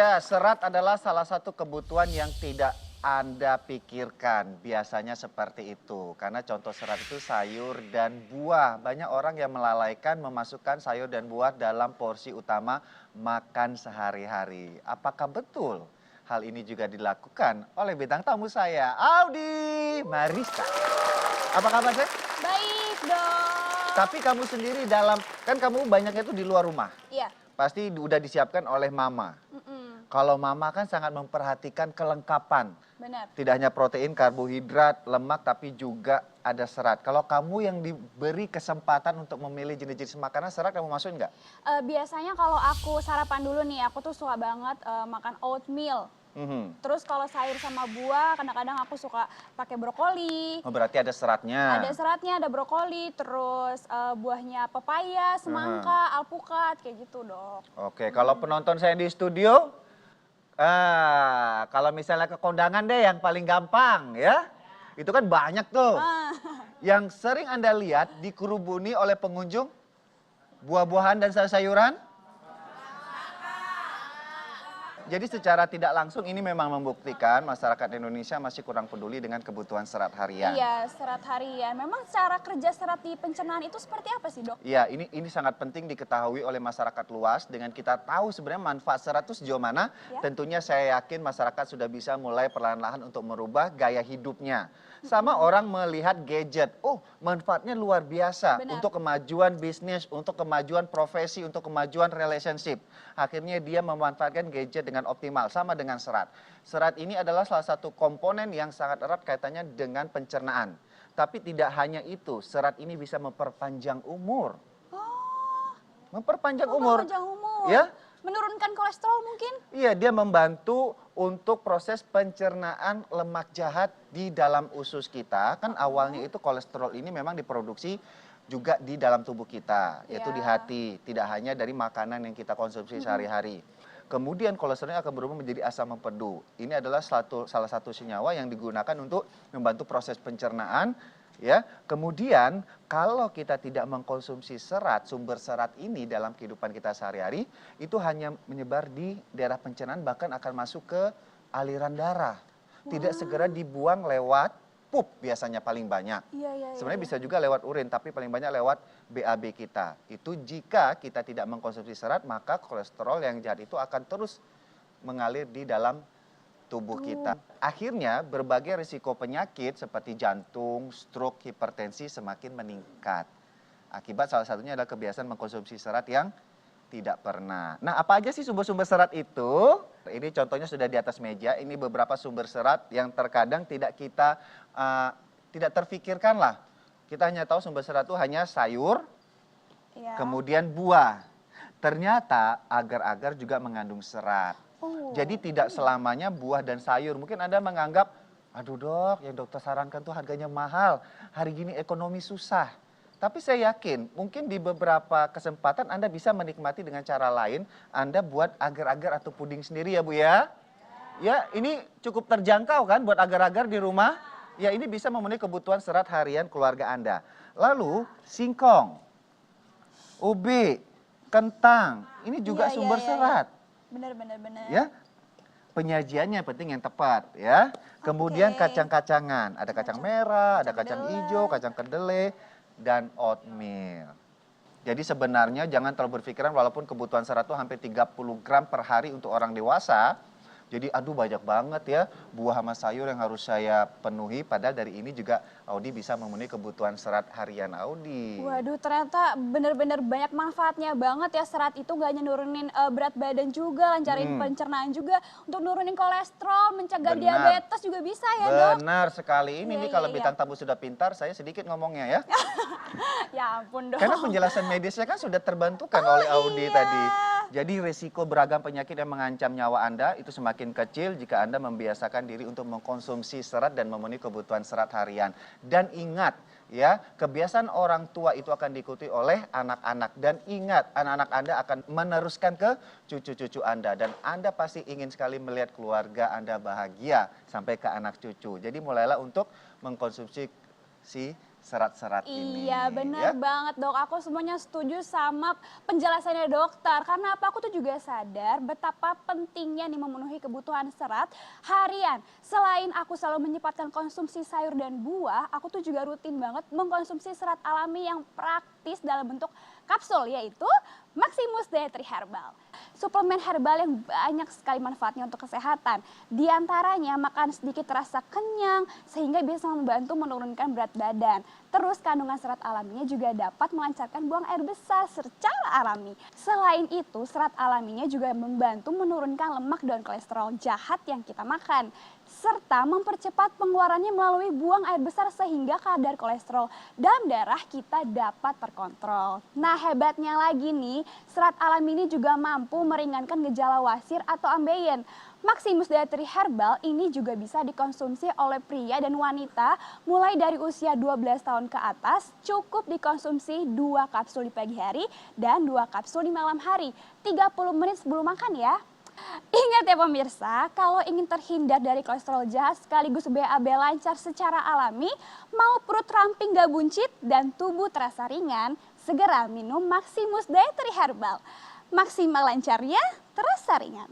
Ya, serat adalah salah satu kebutuhan yang tidak Anda pikirkan. Biasanya seperti itu. Karena contoh serat itu sayur dan buah. Banyak orang yang melalaikan memasukkan sayur dan buah dalam porsi utama makan sehari-hari. Apakah betul hal ini juga dilakukan oleh bintang tamu saya, Audi Mariska? Apa kabar, Seth? Baik dong. Tapi kamu sendiri kan kamu banyaknya itu di luar rumah. Iya. Pasti udah disiapkan oleh mama. Kalau mama kan sangat memperhatikan kelengkapan. Benar. Tidak hanya protein, karbohidrat, lemak, tapi juga ada serat. Kalau kamu yang diberi kesempatan untuk memilih jenis-jenis makanan, serat kamu masukin nggak? Biasanya kalau aku sarapan dulu nih, aku tuh suka banget makan oatmeal. Terus kalau sayur sama buah, kadang-kadang aku suka pakai brokoli. Oh, berarti ada seratnya. Ada seratnya, ada brokoli, terus buahnya pepaya, semangka, alpukat, kayak gitu dok. Oke, kalau penonton saya di studio, kalau misalnya ke kondangan deh yang paling gampang ya. Itu kan banyak tuh. Yang sering Anda lihat dikerubuni oleh pengunjung buah-buahan dan sayur-sayuran. Jadi secara tidak langsung ini memang membuktikan masyarakat Indonesia masih kurang peduli dengan kebutuhan serat harian. Iya, serat harian. Memang cara kerja serat di pencernaan itu seperti apa sih dok? Iya, ini sangat penting diketahui oleh masyarakat luas. Dengan kita tahu sebenarnya manfaat serat itu sejauh mana, Ya. tentunya saya yakin masyarakat sudah bisa mulai perlahan-lahan untuk merubah gaya hidupnya. Sama orang melihat gadget, oh manfaatnya luar biasa. Benar. Untuk kemajuan bisnis, untuk kemajuan profesi, untuk kemajuan relationship. Akhirnya dia memanfaatkan gadget dengan optimal, sama dengan serat. Serat ini adalah salah satu komponen yang sangat erat kaitannya dengan pencernaan. Tapi tidak hanya itu, serat ini bisa memperpanjang umur. Memperpanjang umur. Panjang umur. Ya? Menurunkan kolesterol mungkin? Iya, dia membantu untuk proses pencernaan lemak jahat di dalam usus kita. Kan awalnya itu kolesterol ini memang diproduksi juga di dalam tubuh kita, yaitu di Ya. hati. Tidak hanya dari makanan yang kita konsumsi sehari-hari. Kemudian kolesterolnya akan berubah menjadi asam empedu. Ini adalah salah satu senyawa yang digunakan untuk membantu proses pencernaan. Ya, kemudian kalau kita tidak mengkonsumsi serat, sumber serat ini dalam kehidupan kita sehari-hari, itu hanya menyebar di daerah pencernaan, bahkan akan masuk ke aliran darah. Tidak segera dibuang lewat pup biasanya paling banyak. Iya. Sebenarnya bisa juga lewat urin, tapi paling banyak lewat BAB kita. Itu jika kita tidak mengkonsumsi serat, maka kolesterol yang jahat itu akan terus mengalir di dalam tubuh kita. Akhirnya berbagai risiko penyakit seperti jantung, stroke, hipertensi semakin meningkat. Akibat salah satunya adalah kebiasaan mengkonsumsi serat yang tidak pernah. Nah, apa aja sih sumber-sumber serat itu? Ini contohnya sudah di atas meja. Ini beberapa sumber serat yang terkadang tidak terfikirkan lah. Kita hanya tahu sumber serat itu hanya sayur, Ya. kemudian buah. Ternyata agar-agar juga mengandung serat. Jadi tidak selamanya buah dan sayur. Mungkin Anda menganggap, aduh dok, yang dokter sarankan tuh harganya mahal. Hari gini ekonomi susah. Tapi saya yakin mungkin di beberapa kesempatan Anda bisa menikmati dengan cara lain. Anda buat agar-agar atau puding sendiri ya Bu ya. Ya, ini cukup terjangkau kan buat agar-agar di rumah. Ya, ini bisa memenuhi kebutuhan serat harian keluarga Anda. Lalu singkong, ubi, kentang, ini juga Iya, sumber iya. serat. Benar. Ya, penyajiannya penting yang tepat ya. Kemudian Oke. kacang-kacangan, ada kacang merah, ada kacang kedelai. hijau, kacang kedelai, dan oatmeal. Jadi sebenarnya jangan terlalu berpikiran walaupun kebutuhan serat itu hampir 30 gram per hari untuk orang dewasa. Jadi aduh banyak banget ya buah sama sayur yang harus saya penuhi. Padahal dari ini juga Audi bisa memenuhi kebutuhan serat harian Audi. Waduh, ternyata benar-benar banyak manfaatnya banget ya serat itu, gak hanya nurunin berat badan juga, lancarin pencernaan juga, untuk nurunin kolesterol, mencegah Benar. diabetes juga bisa ya dok. Benar sekali. Ini Iya, nih kalau iya. bintang tamu sudah pintar, saya sedikit ngomongnya ya. Ya ampun dok. Karena penjelasan medisnya kan sudah terbantukan oleh Audi iya. tadi. Jadi risiko beragam penyakit yang mengancam nyawa Anda itu semakin kecil jika Anda membiasakan diri untuk mengkonsumsi serat dan memenuhi kebutuhan serat harian. Dan ingat ya, kebiasaan orang tua itu akan diikuti oleh anak-anak. Dan ingat, anak-anak Anda akan meneruskan ke cucu-cucu Anda. Dan Anda pasti ingin sekali melihat keluarga Anda bahagia sampai ke anak cucu. Jadi mulailah untuk mengkonsumsi serat-serat ini. Iya benar ya. banget dok, aku semuanya setuju sama penjelasannya dokter. Karena apa, aku tuh juga sadar betapa pentingnya nih memenuhi kebutuhan serat harian. Selain aku selalu menyempatkan konsumsi sayur dan buah, aku tuh juga rutin banget mengkonsumsi serat alami yang praktis dalam bentuk kapsul, yaitu Maximus Dietary Herbal. Suplemen herbal yang banyak sekali manfaatnya untuk kesehatan. Di antaranya makan sedikit terasa kenyang sehingga bisa membantu menurunkan berat badan. Terus kandungan serat alaminya juga dapat melancarkan buang air besar secara alami. Selain itu, serat alaminya juga membantu menurunkan lemak dan kolesterol jahat yang kita makan. Serta mempercepat pengeluarannya melalui buang air besar sehingga kadar kolesterol dalam darah kita dapat terkontrol. Nah hebatnya lagi nih, serat alami ini juga mampu meringankan gejala wasir atau ambeien. Maximus Dietary Herbal ini juga bisa dikonsumsi oleh pria dan wanita mulai dari usia 12 tahun ke atas. Cukup dikonsumsi 2 kapsul di pagi hari dan 2 kapsul di malam hari. 30 menit sebelum makan ya. Ingat ya pemirsa, kalau ingin terhindar dari kolesterol jahat sekaligus BAB lancar secara alami, mau perut ramping gak buncit dan tubuh terasa ringan, segera minum Maximus Dietary Herbal. Maksimal lancarnya, terasa ringan.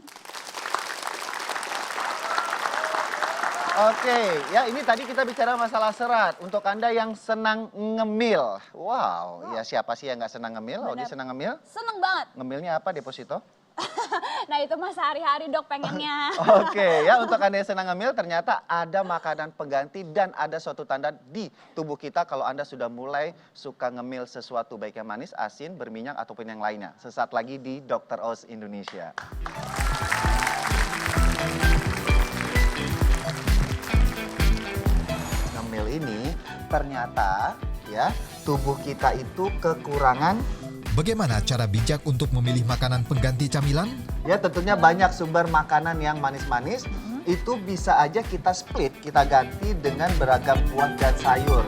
Oke, ya ini tadi kita bicara masalah serat. Untuk Anda yang senang ngemil. Wow, ya siapa sih yang nggak senang ngemil? Odi senang ngemil? Seneng banget. Ngemilnya apa, Deposito? Nah itu mah sehari-hari dok pengennya. Oke, ya untuk Anda yang senang ngemil, ternyata ada makanan pengganti dan ada suatu tanda di tubuh kita kalau Anda sudah mulai suka ngemil sesuatu, baik yang manis, asin, berminyak, ataupun yang lainnya. Sesaat lagi di Dr. Oz Indonesia. Ngemil ini ternyata ya tubuh kita itu kekurangan. Bagaimana cara bijak untuk memilih makanan pengganti camilan? Ya tentunya banyak sumber makanan yang manis-manis. Itu bisa aja kita split, kita ganti dengan beragam buah dan sayur.